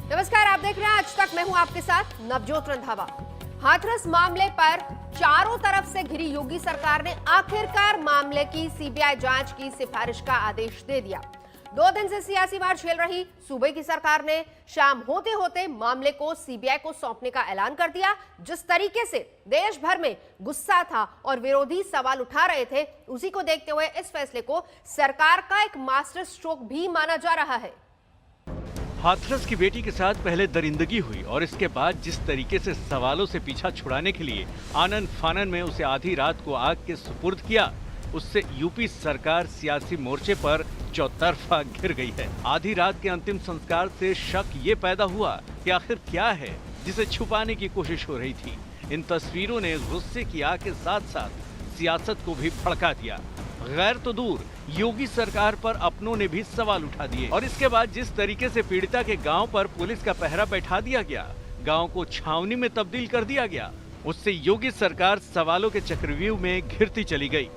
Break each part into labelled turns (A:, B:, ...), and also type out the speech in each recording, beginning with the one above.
A: नमस्कार, आप देख रहे हैं आज तक। मैं हूं आपके साथ नवजोत रंधावा। हाथरस मामले पर चारों तरफ से घिरी योगी सरकार ने आखिरकार मामले की सीबीआई जांच की सिफारिश का आदेश दे दिया। 2 दिन से सियासी मार झेल रही सूबे की सरकार ने शाम होते होते मामले को सीबीआई को सौंपने का ऐलान कर दिया। जिस तरीके से देश भर में गुस्सा था और विरोधी सवाल उठा रहे थे, उसी को देखते हुए इस फैसले को सरकार का एक मास्टर स्ट्रोक भी माना जा रहा है।
B: हाथरस की बेटी के साथ पहले दरिंदगी हुई और इसके बाद जिस तरीके से सवालों से पीछा छुड़ाने के लिए आनन फानन में उसे आधी रात को आग के सुपुर्द किया, उससे यूपी सरकार सियासी मोर्चे पर चौतरफा घिर गई है। आधी रात के अंतिम संस्कार से शक ये पैदा हुआ कि आखिर क्या है जिसे छुपाने की कोशिश हो रही थी। इन तस्वीरों ने गुस्से की आग के साथ साथ सियासत को भी भड़का दिया। गैर तो दूर, योगी सरकार पर अपनों ने भी सवाल उठा दिए और इसके बाद जिस तरीके से पीड़िता के गांव पर पुलिस का पहरा बैठा दिया गया, गांव को छावनी में तब्दील कर दिया गया, उससे योगी सरकार सवालों के चक्रव्यूह में घिरती चली गई।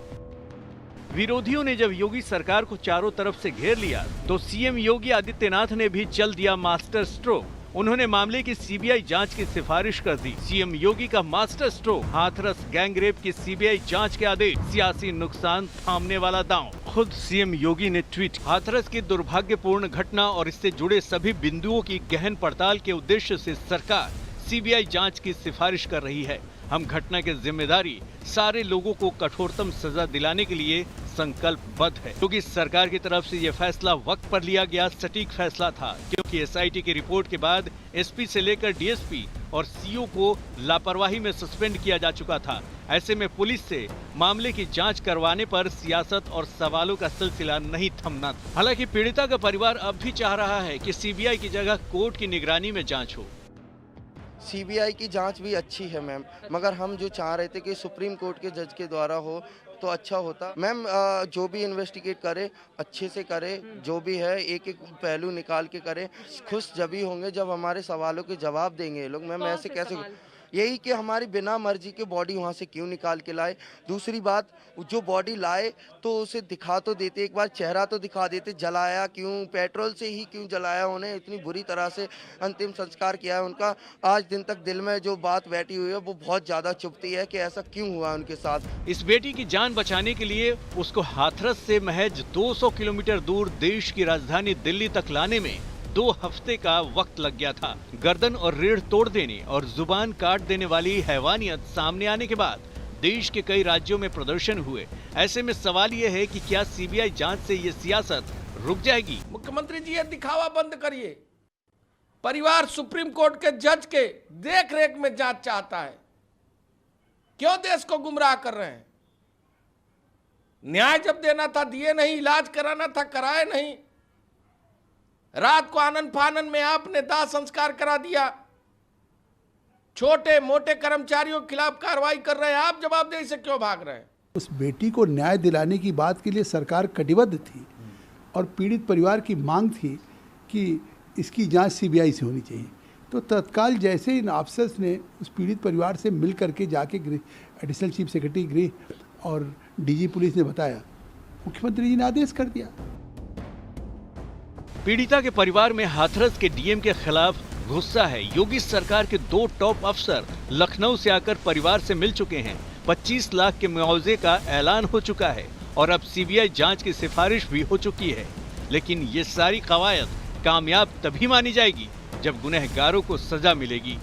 B: विरोधियों ने जब योगी सरकार को चारों तरफ से घेर लिया तो सीएम योगी आदित्यनाथ ने भी चल दिया मास्टर स्ट्रोक। उन्होंने मामले की सीबीआई जांच की सिफारिश कर दी। सीएम योगी का मास्टर स्ट्रोक, हाथरस गैंगरेप की सीबीआई जांच के आदेश, सियासी नुकसान थामने वाला दांव। खुद सीएम योगी ने ट्वीट, हाथरस की दुर्भाग्यपूर्ण घटना और इससे जुड़े सभी बिंदुओं की गहन पड़ताल के उद्देश्य से सरकार सीबीआई जांच की सिफारिश कर रही है। हम घटना की जिम्मेदारी सारे लोगों को कठोरतम सजा दिलाने के लिए संकल्पबद्ध है। क्योंकि सरकार की तरफ से यह फैसला वक्त पर लिया गया सटीक फैसला था, क्योंकि एसआईटी की रिपोर्ट के बाद एसपी से लेकर डीएसपी और सीओ को लापरवाही में सस्पेंड किया जा चुका था। ऐसे में पुलिस से मामले की जांच करवाने पर सियासत और सवालों का सिलसिला नहीं थमना था। हालांकि पीड़िता का परिवार अब भी चाह रहा है कि सीबीआई की जगह कोर्ट की निगरानी में जांच हो।
C: सीबीआई की जांच भी अच्छी है मैम, मगर हम जो चाह रहे थे कि सुप्रीम कोर्ट के जज के द्वारा हो तो अच्छा होता। मैम जो भी इन्वेस्टिगेट करे अच्छे से करे, जो भी है एक एक पहलू निकाल के करे। खुश जब ही होंगे जब हमारे सवालों के जवाब देंगे ये लोग। मैम ऐसे कैसे, यही कि हमारी बिना मर्जी के बॉडी वहाँ से क्यों निकाल के लाए। दूसरी बात, जो बॉडी लाए तो उसे दिखा तो देते, एक बार चेहरा तो दिखा देते। जलाया क्यों, पेट्रोल से ही क्यों जलाया, उन्हें इतनी बुरी तरह से अंतिम संस्कार किया है उनका। आज दिन तक दिल में जो बात बैठी हुई है वो बहुत ज़्यादा चुभती है कि ऐसा क्यों हुआ उनके साथ।
B: इस बेटी की जान बचाने के लिए उसको हाथरस से महज 200 किलोमीटर दूर देश की राजधानी दिल्ली तक लाने में 2 हफ्ते का वक्त लग गया था। गर्दन और रीढ़ तोड़ देने और जुबान काट देने वाली हैवानियत सामने आने के बाद देश के कई राज्यों में प्रदर्शन हुए। ऐसे में सवाल यह है कि क्या सीबीआई जांच से ये सियासत रुक जाएगी?
D: मुख्यमंत्री जी, ये दिखावा बंद करिए। परिवार सुप्रीम कोर्ट के जज के देख रेख में जांच चाहता है। क्यों देश को गुमराह कर रहे हैं? न्याय जब देना था दिए नहीं, इलाज कराना था कराए नहीं। रात को आनन फानन में आपने दाह संस्कार करा दिया। छोटे मोटे कर्मचारियों के खिलाफ कार्रवाई कर रहे हैं, आप जवाबदेही से क्यों भाग रहे हैं?
E: उस बेटी को न्याय दिलाने की बात के लिए सरकार कटिबद्ध थी और पीड़ित परिवार की मांग थी कि इसकी जांच सीबीआई से होनी चाहिए। तो तत्काल जैसे इन अफसर्स ने उस पीड़ित परिवार से मिल करके जाके एडिशनल चीफ सेक्रेटरी गृह और डीजी पुलिस ने बताया, मुख्यमंत्री जी ने आदेश कर दिया।
B: पीड़िता के परिवार में हाथरस के डीएम के खिलाफ गुस्सा है। योगी सरकार के 2 टॉप अफसर लखनऊ से आकर परिवार से मिल चुके हैं। 25 लाख के मुआवजे का ऐलान हो चुका है और अब सीबीआई जांच की सिफारिश भी हो चुकी है। लेकिन ये सारी कवायद कामयाब तभी मानी जाएगी जब गुनहगारों को सजा मिलेगी।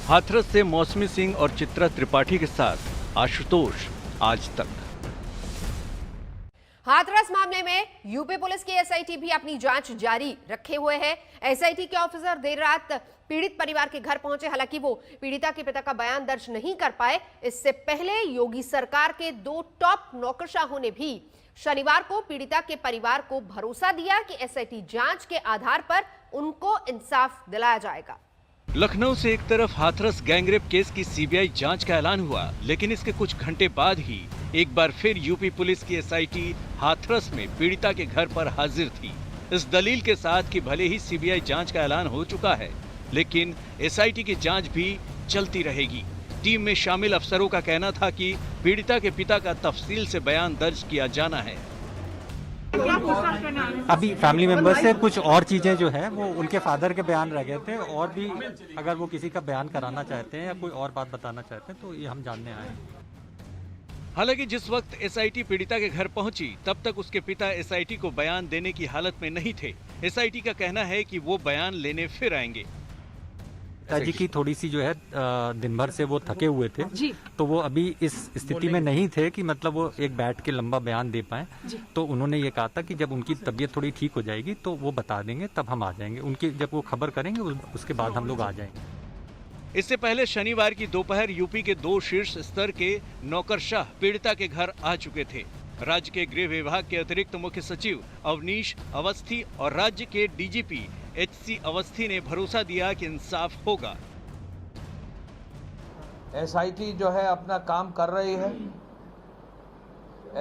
B: हाथरस से मौसमी सिंह और चित्रा त्रिपाठी के साथ आशुतोष, आज तक।
A: हाथरस मामले में यूपी पुलिस की एसआईटी भी अपनी जांच जारी रखे हुए है। एसआईटी के ऑफिसर देर रात पीड़ित परिवार के घर पहुंचे। हालांकि वो पीड़िता के पिता का बयान दर्ज नहीं कर पाए। इससे पहले योगी सरकार के 2 टॉप नौकरशाहों ने भी शनिवार को पीड़िता के परिवार को भरोसा दिया कि एसआईटी जांच के आधार पर उनको इंसाफ दिलाया जाएगा।
B: लखनऊ से एक तरफ हाथरस गैंगरेप केस की सीबीआई जांच का ऐलान हुआ, लेकिन इसके कुछ घंटे बाद ही एक बार फिर यूपी पुलिस की एसआईटी हाथरस में पीड़िता के घर पर हाजिर थी, इस दलील के साथ कि भले ही सीबीआई जांच का ऐलान हो चुका है, लेकिन एसआईटी की जांच भी चलती रहेगी। टीम में शामिल अफसरों का कहना था कि पीड़िता के पिता का तफसील से बयान दर्ज किया जाना है।
F: अभी फैमिली मेंबर से कुछ और चीज़ें जो है वो उनके फादर के बयान रह गए थे, और भी अगर वो किसी का बयान कराना चाहते हैं या कोई और बात बताना चाहते हैं तो ये हम जानने आए हैं।
B: हालांकि जिस वक्त एसआईटी पीड़िता के घर पहुंची तब तक उसके पिता एसआईटी को बयान देने की हालत में नहीं थे। एसआईटी का कहना है कि वो बयान लेने फिर आएंगे।
F: पिताजी की थोड़ी सी जो है दिन भर से वो थके हुए थे जी। तो वो अभी इस स्थिति में नहीं थे कि मतलब वो एक बैठ के लंबा बयान दे पाए। तो उन्होंने ये कहा था कि जब उनकी तबीयत थोड़ी ठीक हो जाएगी तो वो बता देंगे, तब हम आ जाएंगे। उनकी जब वो खबर करेंगे उसके बाद हम लोग आ जाएंगे।
B: इससे पहले शनिवार की दोपहर यूपी के 2 शीर्ष स्तर के नौकरशाह पीड़िता के घर आ चुके थे। राज्य के गृह विभाग के अतिरिक्त मुख्य सचिव अवनीश अवस्थी और राज्य के डीजीपी एचसी अवस्थी ने भरोसा दिया कि इंसाफ होगा।
D: एसआईटी जो है अपना काम कर रही है।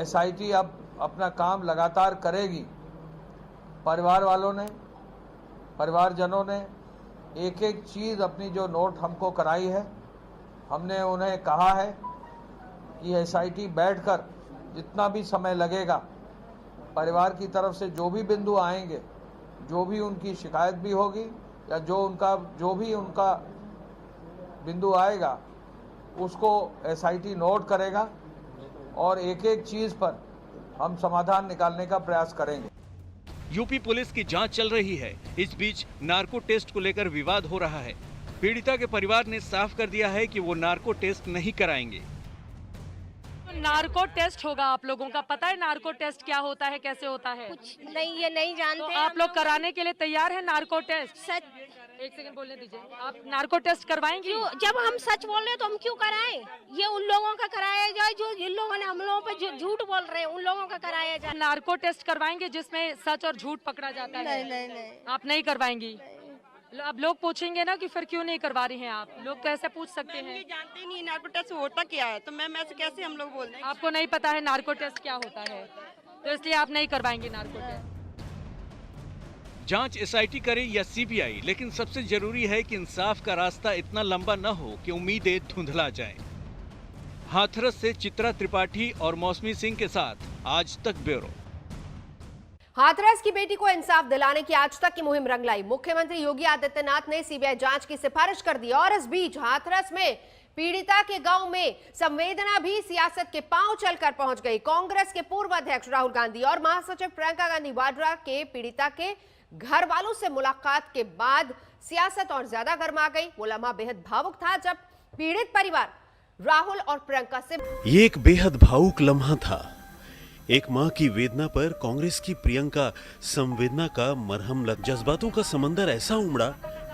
D: एसआईटी अब अपना काम लगातार करेगी। परिवार वालों ने, परिवारजनों ने एक एक चीज़ अपनी जो नोट हमको कराई है, हमने उन्हें कहा है कि एसआईटी बैठकर जितना भी समय लगेगा, परिवार की तरफ से जो भी बिंदु आएंगे, जो भी उनकी शिकायत भी होगी या जो भी उनका बिंदु आएगा उसको एसआईटी नोट करेगा और एक एक चीज़ पर हम समाधान निकालने का प्रयास करेंगे।
B: यूपी पुलिस की जांच चल रही है। इस बीच नार्को टेस्ट को लेकर विवाद हो रहा है। पीड़िता के परिवार ने साफ कर दिया है कि वो नार्को टेस्ट नहीं कराएंगे।
G: नार्को टेस्ट होगा। आप लोगों का पता है नार्को टेस्ट क्या होता है, कैसे होता है?
H: कुछ नहीं, ये नहीं जानते।
G: तो आप लोग कराने के लिए तैयार हैं नार्को टेस्ट?
H: सच,
G: एक सेकंड बोलने दीजिए। आप नार्को टेस्ट करवाएंगे?
H: जब हम सच बोल रहे हैं तो हम क्यों कराएं? ये उन लोगों का कराया जाए जो जिन लोगों ने हम लोगों पे झूठ बोल रहे हैं, उन लोगों का कराया जाए।
G: नार्को टेस्ट करवाएंगे जिसमें सच और झूठ पकड़ा जाता है?
H: नहीं।
G: आप नहीं करवाएंगी? अब लोग पूछेंगे ना कि फिर क्यों नहीं करवा रही हैं आप? लोग कैसे पूछ सकते हैं?
I: जानते ही नहीं नार्को टेस्ट होता क्या है, तो मैम ऐसे कैसे हम लोग बोल रहे हैं?
G: आपको नहीं पता है नार्को टेस्ट क्या होता है, तो इसलिए आप नहीं करवाएंगे नार्को टेस्ट।
B: जांच एसआईटी करे या सीबीआई, लेकिन सबसे जरूरी है कि इंसाफ का रास्ता इतना लंबा न हो कि उम्मीदें धुंधला जाएं। हाथरस से चित्रा त्रिपाठी और मौसमी सिंह के साथ आज तक ब्यूरो।
A: हाथरस की बेटी को इंसाफ दिलाने की आज तक की मुहिम रंग लाई। मुख्यमंत्री योगी आदित्यनाथ ने सीबीआई जांच की सिफारिश कर दी और इस बीच हाथरस में पीड़िता के गांव में संवेदना भी सियासत के पांव चलकर पहुंच गई। कांग्रेस के पूर्व अध्यक्ष राहुल गांधी और महासचिव प्रियंका गांधी वाड्रा के पीड़िता के घर वालों से मुलाकात के बाद सियासत और ज्यादा गर्मा गई। वो लम्हा बेहद भावुक था जब पीड़ित परिवार राहुल और प्रियंका से
J: ये एक बेहद भावुक लम्हा था। एक मां की वेदना पर कांग्रेस की प्रियंका संवेदना का मरहम लग। जज्बातों का समंदर ऐसा उमड़ा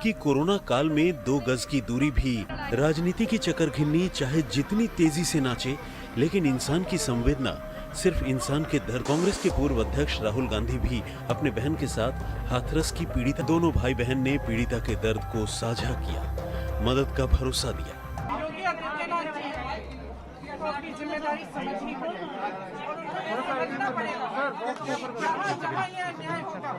J: कि कोरोना काल में 2 गज की दूरी भी राजनीति की चकरघिन्नी चाहे जितनी तेजी से नाचे, लेकिन इंसान की संवेदना सिर्फ इंसान के दर्द। कांग्रेस के पूर्व अध्यक्ष राहुल गांधी भी अपने बहन के साथ हाथरस की पीड़िता, दोनों भाई बहन ने पीड़िता के दर्द को साझा किया, मदद का भरोसा दिया।
I: योगी आदित्यनाथ जी को अपनी जिम्मेदारी समझनी पड़ेगी और उनको समझना पड़ेगा। जहाँ ये अन्याय होगा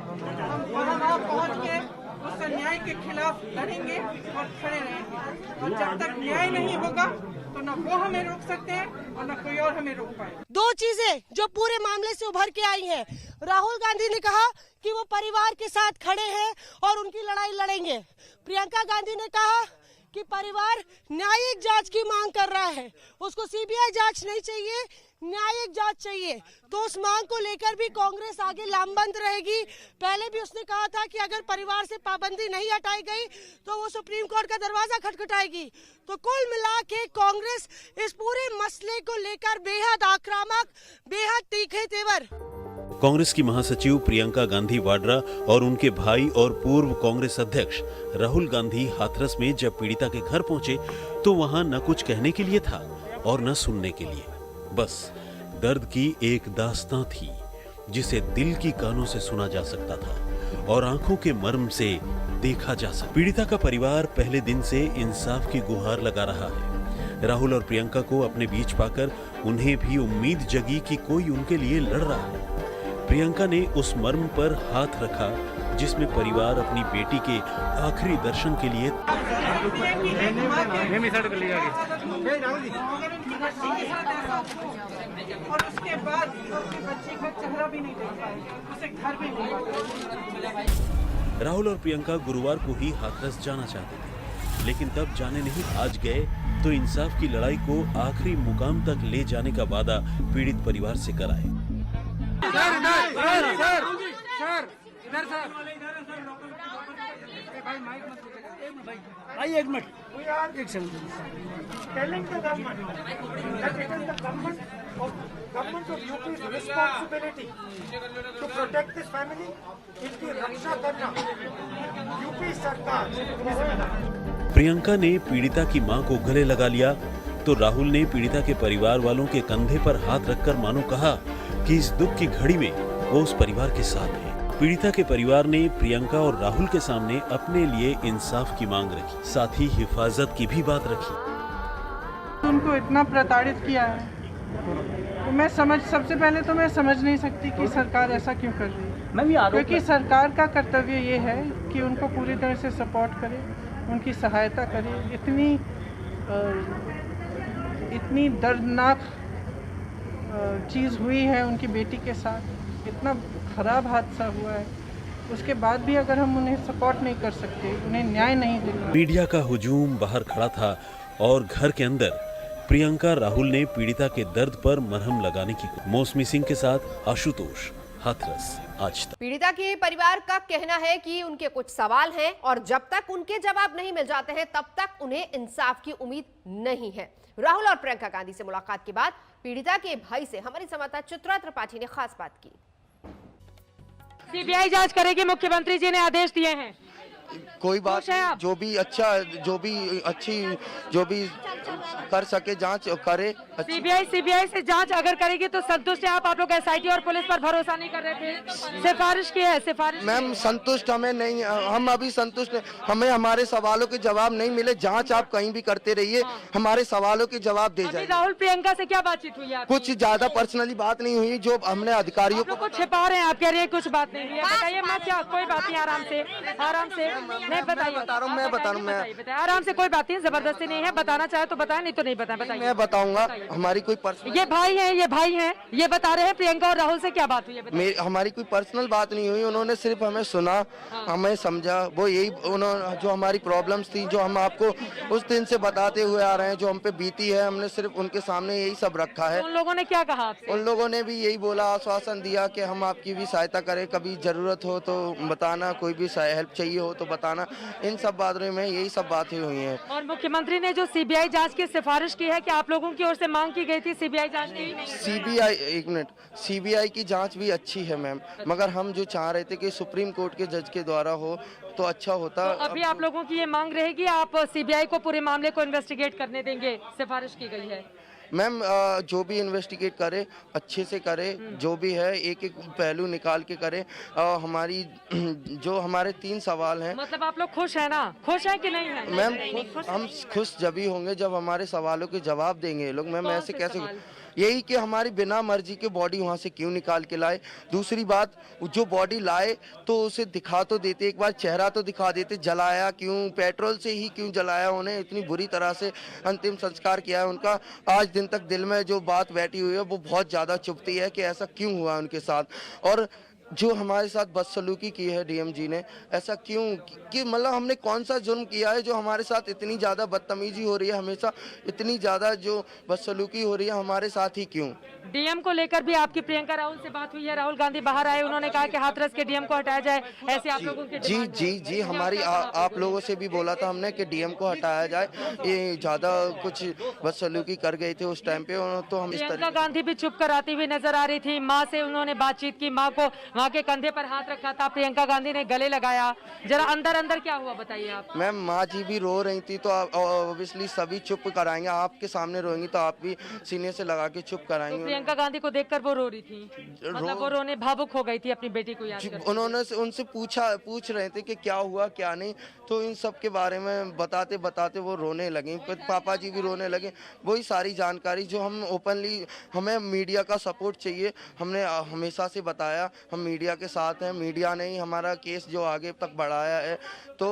I: हम वहाँ पहुँच के उस अन्याय के खिलाफ लड़ेंगे और खड़े रहेंगे, और जब तक न्याय नहीं होगा तो न वो हमें रोक सकते हैं और न कोई और हमें रोक पाए।
K: 2 चीजें जो पूरे मामले से उभर के आई हैं। राहुल गांधी ने कहा कि वो परिवार के साथ खड़े हैं और उनकी लड़ाई लड़ेंगे। प्रियंका गांधी ने कहा कि परिवार न्यायिक जांच की मांग कर रहा है, उसको सीबीआई जांच नहीं चाहिए, न्यायिक जांच चाहिए। तो उस मांग को लेकर भी कांग्रेस आगे लामबंद रहेगी। पहले भी उसने कहा था कि अगर परिवार से पाबंदी नहीं हटाई गई तो वो सुप्रीम कोर्ट का दरवाजा खटखटाएगी। तो कुल मिला के कांग्रेस इस पूरे मसले को लेकर बेहद आक्रामक, बेहद तीखे तेवर।
J: कांग्रेस की महासचिव प्रियंका गांधी वाड्रा और उनके भाई और पूर्व कांग्रेस अध्यक्ष राहुल गांधी हाथरस में जब पीड़िता के घर पहुंचे तो वहां न कुछ कहने के लिए था और न सुनने के लिए। बस दर्द की एक दास्तां थी जिसे दिल की कानों से सुना जा सकता था और आंखों के मर्म से देखा जा सकता। पीड़िता का परिवार पहले दिन से इंसाफ की गुहार लगा रहा है। राहुल और प्रियंका को अपने बीच पाकर उन्हें भी उम्मीद जगी कि कोई उनके लिए लड़ रहा है। प्रियंका ने उस मर्म पर हाथ रखा जिसमें परिवार अपनी बेटी के आखिरी दर्शन के लिए
I: और उसके बाद वो अपने बच्चे का चेहरा भी नहीं देख पाए, उसे घर भी नहीं मिला।
J: राहुल और प्रियंका गुरुवार को ही हाथरस जाना चाहते थे, लेकिन तब जाने नहीं आज गए तो इंसाफ की लड़ाई को आखिरी मुकाम तक ले जाने का वादा पीड़ित परिवार से कराए।
I: एक minute, telling the government that it is the government of UP's responsibility to protect this family. इनकी रक्षा करना यूपी सरकार की जिम्मेदारी।
J: प्रियंका ने पीड़िता की मां को गले लगा लिया तो राहुल ने पीड़िता के परिवार वालों के कंधे पर हाथ रखकर मानो कहा कि इस दुख की घड़ी में वो उस परिवार के साथ है। पीड़िता के परिवार ने प्रियंका और राहुल के सामने अपने लिए इंसाफ की मांग रखी, साथ ही हिफाजत की भी बात रखी।
I: उनको इतना प्रताड़ित किया है तो सबसे पहले तो मैं समझ नहीं सकती कि सरकार ऐसा क्यों कर रही है, क्योंकि सरकार का कर्तव्य ये है कि उनको पूरी तरह से सपोर्ट करे, उनकी सहायता करे। इतनी दर्दनाक चीज़ हुई है उनकी बेटी के साथ, इतना खराब हादसा हुआ है, उसके बाद भी अगर हम उन्हें सपोर्ट नहीं कर सकते, उन्हें न्याय नहीं दिला।
J: मीडिया का हुजूम बाहर खड़ा था और घर के अंदर प्रियंका राहुल ने पीड़िता के दर्द पर मरहम लगाने की। मौसमी सिंह के साथ आशुतोष, हाथरस, आज तक।
A: पीड़िता के परिवार का कहना है कि उनके कुछ सवाल हैं और जब तक उनके जवाब नहीं मिल जाते हैं तब तक उन्हें इंसाफ की उम्मीद नहीं है। राहुल और प्रियंका गांधी से मुलाकात के बाद पीड़िता के भाई से हमारी संवाददाता चित्रा त्रिपाठी ने खास बात की।
G: सीबीआई जांच करेगी, मुख्यमंत्री जी ने आदेश दिए हैं।
C: कोई बात नहीं, जो भी अच्छी जो भी कर सके जांच करे।
G: सीबीआई से जांच अगर करेगी तो संतुष्ट है आप लोग एसआईटी और पुलिस पर भरोसा नहीं कर रहे थे, सिफारिश की है, सिफारिश।
C: मैम संतुष्ट हमें नहीं, हम अभी संतुष्ट हैं। हमें हमारे सवालों के जवाब नहीं मिले। जांच आप कहीं भी करते रहिए, हमारे सवालों के जवाब दे जाए।
G: राहुल प्रियंका से क्या बातचीत हुई है?
C: कुछ ज्यादा पर्सनली बात नहीं हुई, जो हमने अधिकारियों
G: को छिपा रहे हैं। आप कह रहे हैं कुछ बात नहीं हुई है, बताइए। मैं क्या, कोई बात नहीं, आराम से नहीं बताइए।
C: बता रहा हूँ मैं
G: आराम से, कोई बात नहीं, जबरदस्ती नहीं है। बताना चाहे तो बताए, नहीं तो नहीं बताए।
C: मैं बताऊंगा। हमारी कोई पर्सनल,
G: ये भाई हैं, ये बता रहे हैं प्रियंका और राहुल से क्या बात हुई है?
C: हमारी कोई पर्सनल बात नहीं हुई। उन्होंने सिर्फ हमें सुना, हमें समझा। वो यही उन्होंने जो हमारी प्रॉब्लम्स थी, जो हम आपको उस दिन से बताते हुए आ रहे हैं, जो हम पे बीती है, हमने सिर्फ उनके सामने यही सब रखा है।
G: उन लोगों ने क्या कहा आपसे?
C: उन लोगों ने भी यही बोला, आश्वासन दिया कि हम आपकी भी सहायता करें, कभी जरूरत हो तो बताना, कोई भी हेल्प चाहिए हो तो बताना। इन सब बातों में यही सब बातें हुई हैं।
G: और मुख्यमंत्री ने जो सीबीआई जांच की सिफारिश की है कि आप लोगों की ओर से मांग की गई थी सीबीआई जांच की।
C: सीबीआई की जांच भी अच्छी है मैम, मगर हम जो चाह रहे थे कि सुप्रीम कोर्ट के जज के द्वारा हो तो अच्छा होता।
G: तो अभी आप लोगों की ये मांग रहेगी, आप सीबीआई को पूरे मामले को इन्वेस्टिगेट करने देंगे? सिफारिश की गई है
C: मैम, जो भी इन्वेस्टिगेट करे अच्छे से करे, जो भी है एक एक पहलू निकाल के करे। जो हमारे 3 सवाल हैं।
G: मतलब आप लोग खुश हैं ना? खुश हैं कि नहीं है?
C: मैम हम खुश जब ही होंगे जब हमारे सवालों के जवाब देंगे ये लोग। मैम ऐसे कैसे? यही कि हमारी बिना मर्जी के बॉडी वहाँ से क्यों निकाल के लाए। दूसरी बात, जो बॉडी लाए तो उसे दिखा तो देते, एक बार चेहरा तो दिखा देते। जलाया क्यों? पेट्रोल से ही क्यों जलाया? उन्हें इतनी बुरी तरह से अंतिम संस्कार किया है उनका। आज दिन तक दिल में जो बात बैठी हुई है वो बहुत ज़्यादा चुभती है कि ऐसा क्यों हुआ उनके साथ। और जो हमारे साथ बदसलूकी की है डीएम जी ने, ऐसा क्यों कि मतलब हमने कौन सा जुर्म किया है जो हमारे साथ इतनी ज़्यादा बदतमीजी हो रही है, हमेशा इतनी ज़्यादा जो बदसलूकी हो रही है हमारे साथ ही क्यों?
G: डीएम को लेकर भी आपकी प्रियंका राहुल से बात हुई है? राहुल गांधी बाहर आए, उन्होंने कहा कि हाथरस के डीएम को हटाया जाए, ऐसे आप लोगों की डिमांड है?
C: जी हमारी आप लोगों से भी बोला था हमने कि डीएम को हटाया जाए। ये ज़्यादा कुछ बदसलूकी कर गए थे उस टाइम पे, तो हम इस
G: प्रियंका गांधी भी चुप कर आती हुई नजर आ रही थी। माँ से उन्होंने बातचीत की, माँ को माँ के कंधे पर हाथ रखा था, प्रियंका गांधी ने गले लगाया। जरा अंदर क्या हुआ बताइए आप।
C: मैम माँ जी भी रो रही थी, तो ऑब्वियसली सभी चुप कराएंगे। आपके सामने रोएंगी तो आप भी सीने से लगा के चुप कराएंगे।
G: तो प्रियंका गांधी को देखकर वो रो रही थी, मतलब वो रोने भावुक हो गई थी अपनी बेटी को याद करके।
C: उन्होंने उनसे पूछ रहे थे कि क्या हुआ क्या नहीं, तो इन सब के बारे में बताते बताते वो रोने लगी। पापा जी भी रोने लगे। वही सारी जानकारी जो हम ओपनली, हमें मीडिया का सपोर्ट चाहिए, हमने हमेशा से बताया, हम मीडिया के साथ हैं, मीडिया ने ही हमारा केस जो आगे तक बढ़ाया है, तो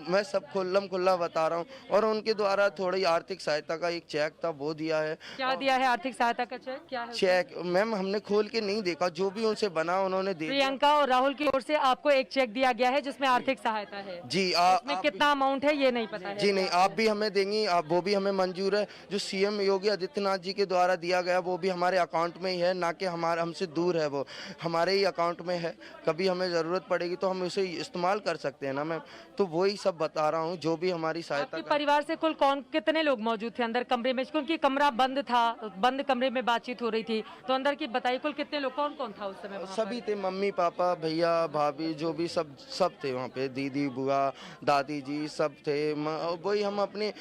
C: मैं सब खुल्ला बता रहा हूँ। और उनके द्वारा थोड़ी आर्थिक सहायता का एक चेक था वो दिया है।
G: क्या दिया है आर्थिक सहायता का चेक? क्या है
C: चेक मैम हमने खोल के नहीं देखा, जो भी उनसे बना उन्होंने दे दिया।
G: प्रियंका और राहुल की ओर से आपको एक चेक दिया गया है जिसमें आर्थिक सहायता है
C: जी।
G: उसमें कितना अमाउंट है ये नहीं पता है?
C: जी नहीं, आप भी हमें देंगी, आप वो भी हमें मंजूर है। जो सीएम योगी आदित्यनाथ जी के द्वारा दिया गया वो भी हमारे अकाउंट में ही है, ना कि हमारे हमसे दूर है, वो हमारे ही अकाउंट में है। कभी हमें ज़रूरत पड़ेगी तो हम उसे इस्तेमाल कर सकते हैं ना मैम। तो वही सब बता रहा हूँ, जो भी हमारी सहायता।
G: परिवार से कुल कितने लोग मौजूद थे अंदर कमरे में? क्योंकि कमरा बंद था, बंद कमरे में बातचीत हो रही थी, तो अंदर की बताइए कुल कितने लोग, कौन कौन था उस समय वहाँ
C: सभी थे, मम्मी पापा भैया भाभी जो भी सब थे वहाँ पे, दीदी बुआ दादी जी सब थे। वही हम अपनी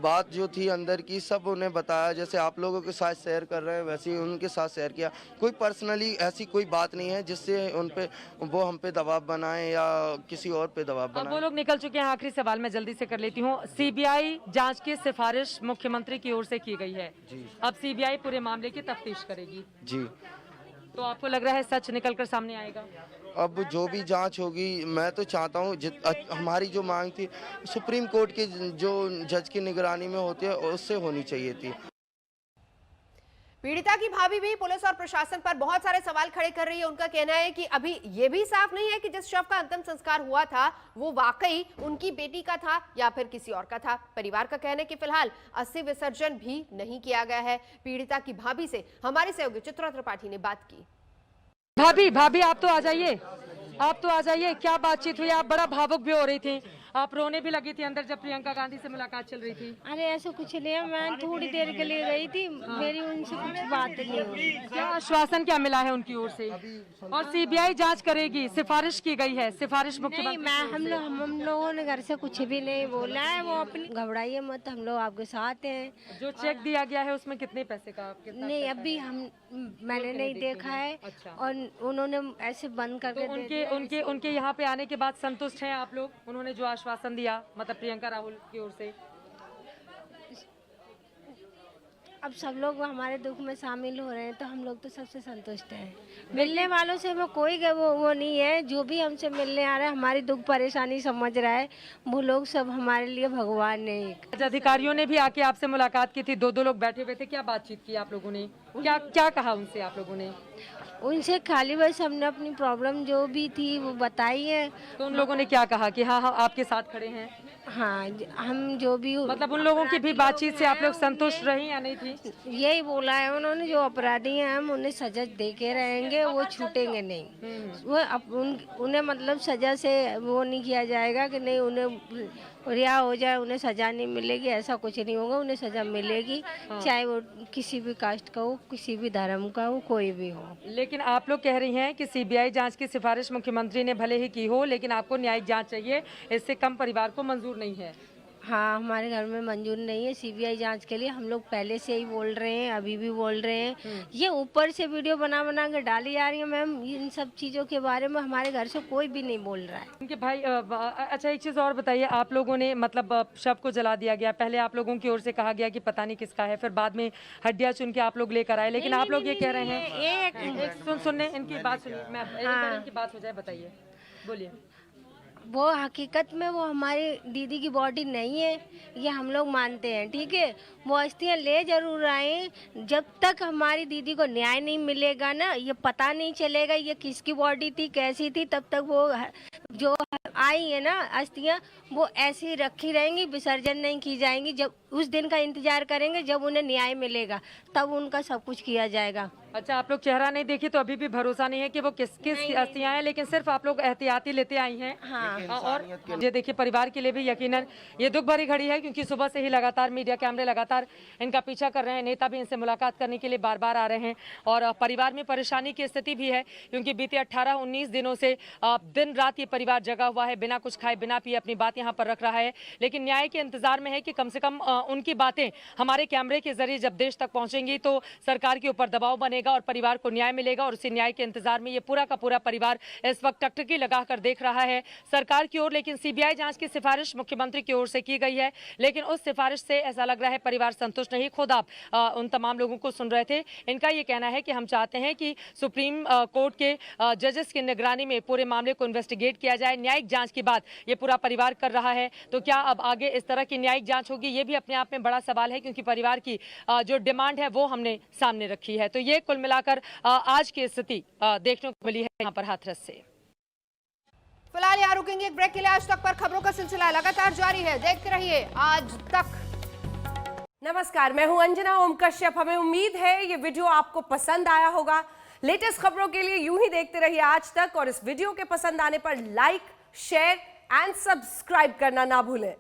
C: बात जो थी अंदर की सब उन्हें बताया, जैसे आप लोगों के साथ शेयर कर रहे हैं वैसे ही उनके साथ शेयर किया। कोई पर्सनली ऐसी कोई बात नहीं है जिससे उन पे वो हम पे दबाव बनाए या किसी और पे दबाव बनाए।
G: अब वो लोग निकल चुके हैं। आखिरी सवाल मैं जल्दी से कर लेती हूँ। सीबीआई जांच की सिफारिश मुख्यमंत्री की ओर से की गई है, अब सीबीआई पूरे मामले की तफ्तीश करेगी
C: जी।
G: तो आपको लग रहा है सच निकल कर सामने आएगा?
C: अब जो भी जांच होगी, मैं तो चाहता हूँ हमारी जो मांग थी सुप्रीम कोर्ट के जो जज की निगरानी में होती है उससे होनी चाहिए थी।
A: पीड़िता की भाभी भी पुलिस और प्रशासन पर बहुत सारे सवाल खड़े कर रही है। उनका कहना है कि अभी ये भी साफ नहीं है कि जिस शव का अंतिम संस्कार हुआ था वो वाकई उनकी बेटी का था या फिर किसी और का था। परिवार का कहना है कि फिलहाल अस्थि विसर्जन भी नहीं किया गया है। पीड़िता की भाभी से हमारी सहयोगी चित्रा त्रिपाठी ने बात की।
G: भाभी आप तो आ जाइए, आप तो आ जाइए। क्या बातचीत हुई? आप बड़ा भावुक भी हो रही थी, आप रोने भी लगी थी अंदर जब प्रियंका गांधी से मुलाकात चल रही थी।
H: अरे ऐसा कुछ नहीं है, मैं थोड़ी देर के लिए गई थी, मेरी उनसे कुछ बात नहीं हुई।
G: क्या आश्वासन क्या मिला है उनकी ओर से? और सीबीआई जांच करेगी, सिफारिश की गई है, सिफारिश मुख्यमंत्री।
H: नहीं, हम लोगों ने घर से कुछ भी नहीं बोला है। वो अपनी घबराइए मत, हम लोग आपके साथ हैं।
G: जो चेक दिया गया है उसमें कितने पैसे का?
H: नहीं अभी मैंने नहीं देखा है।
G: अच्छा।
H: और उन्होंने ऐसे बंद करके
G: तो उनके यहाँ पे आने के बाद संतुष्ट हैं आप लोग? उन्होंने जो आश्वासन दिया, मतलब प्रियंका राहुल की ओर से।
H: अब सब लोग हमारे दुख में शामिल हो रहे हैं तो हम लोग तो सबसे संतुष्ट हैं। मिलने वालों से हमें कोई वो नहीं है। जो भी हमसे मिलने आ रहा है, हमारी दुख परेशानी समझ रहा है, वो लोग सब हमारे लिए भगवान ने।
G: अधिकारियों ने भी आके आपसे मुलाकात की थी, दो लोग बैठे हुए थे, क्या बातचीत की आप लोगों ने? क्या कहा उनसे आप लोगों ने?
H: उनसे खाली बस हमने अपनी प्रॉब्लम जो भी थी वो बताई है।
G: तो उन लोगों ने क्या कहा कि हाँ आपके साथ खड़े हैं?
H: हाँ, हम जो भी
G: मतलब उन लोगों की भी बातचीत से आप लोग संतुष्ट रही या नहीं थी?
H: यही बोला है उन्होंने, जो अपराधी हैं हम उन्हें सजा दे के रहेंगे, वो छूटेंगे नहीं। वो उन्हें मतलब सजा से वो नहीं किया जाएगा कि नहीं उन्हें रिहा हो जाए, उन्हें सजा नहीं मिलेगी, ऐसा कुछ नहीं होगा। उन्हें सजा मिलेगी, चाहे वो किसी भी कास्ट का हो, किसी भी धर्म का हो, कोई भी हो।
G: लेकिन आप लोग कह रही हैं कि सीबीआई जांच की सिफारिश मुख्यमंत्री ने भले ही की हो, लेकिन आपको न्यायिक जांच चाहिए, इससे कम परिवार को मंजूर नहीं है।
H: हाँ, हमारे घर में मंजूर नहीं है सीबीआई जांच के लिए। हम लोग पहले से ही बोल रहे हैं, अभी भी बोल रहे हैं। ये ऊपर से वीडियो बना के डाली जा रही है मैम, इन सब चीज़ों के बारे में हमारे घर से कोई भी नहीं बोल रहा है।
G: उनके भाई अच्छा एक चीज़ और बताइए, आप लोगों ने मतलब शव को जला दिया गया, पहले आप लोगों की ओर से कहा गया कि पता नहीं किसका है, फिर बाद में हड्डियाँ चुन के आप लोग लेकर आए, लेकिन आप लोग ये कह रहे हैं सुनने इनकी बात सुनिए, मैं इनकी बात हो जाए, बताइए, बोलिए।
H: वो हकीकत में वो हमारी दीदी की बॉडी नहीं है, ये हम लोग मानते हैं, ठीक है। वो अस्थियाँ ले जरूर आए, जब तक हमारी दीदी को न्याय नहीं मिलेगा ना, ये पता नहीं चलेगा ये किसकी बॉडी थी, कैसी थी, तब तक वो जो आई है ना अस्थियाँ, वो ऐसी रखी रहेंगी, विसर्जन नहीं की जाएंगी। जब उस दिन का इंतजार करेंगे जब उन्हें न्याय मिलेगा, तब उनका सब कुछ किया जाएगा।
G: अच्छा, आप लोग चेहरा नहीं देखी तो अभी भी भरोसा नहीं है कि वो किस अस्थियां हैं, लेकिन सिर्फ आप लोग एहतियाती लेते आई हैं।
H: हाँ।
G: और ये देखिए, परिवार के लिए भी यकीनन ये दुख भरी घड़ी है, क्योंकि सुबह से ही लगातार मीडिया कैमरे लगातार इनका पीछा कर रहे हैं, नेता भी इनसे मुलाकात करने के लिए बार बार आ रहे हैं, और परिवार में परेशानी की स्थिति भी है, क्योंकि बीते 18-19 दिनों से दिन रात ये परिवार जगा हुआ है, बिना कुछ खाए बिना पिए अपनी बात यहाँ पर रख रहा है, लेकिन न्याय के इंतजार में है कि कम से कम उनकी बातें हमारे कैमरे के जरिए जब देश तक पहुंचेंगी तो सरकार के ऊपर दबाव बनेगा और परिवार को न्याय मिलेगा, और उसी न्याय के इंतजार में ये पूरा का पूरा परिवार इस वक्त टकटकी लगाकर देख रहा है सरकार की ओर। लेकिन सीबीआई जांच की सिफारिश मुख्यमंत्री की ओर से की गई है, लेकिन उस सिफारिश से ऐसा लग रहा है परिवार संतुष्ट नहीं। खुद आप उन तमाम लोगों को सुन रहे थे, इनका ये कहना है कि हम चाहते हैं कि सुप्रीम कोर्ट के जजेस की निगरानी में पूरे मामले को इन्वेस्टिगेट किया जाए। न्यायिक जांच की बात ये पूरा परिवार कर रहा है, तो क्या अब आगे इस तरह की न्यायिक जांच होगी, ये भी अपने आप में बड़ा सवाल है, क्योंकि परिवार की जो डिमांड है वो हमने सामने रखी है। तो ये कुल मिलाकर आज की स्थिति देखने को मिली है यहाँ पर हाथरस से।
A: फिलहाल यहाँ रुकेंगे एक ब्रेक के लिए। आज तक पर खबरों का सिलसिला लगातार जारी है, देखते रहिए आज तक।
L: नमस्कार, मैं हूं अंजना ओम कश्यप। हमें उम्मीद है ये वीडियो आपको पसंद आया होगा। लेटेस्ट खबरों के लिए यूं ही देखते रहिए आज तक, और इस वीडियो के पसंद आने पर लाइक, शेयर एंड सब्सक्राइब करना ना भूलें।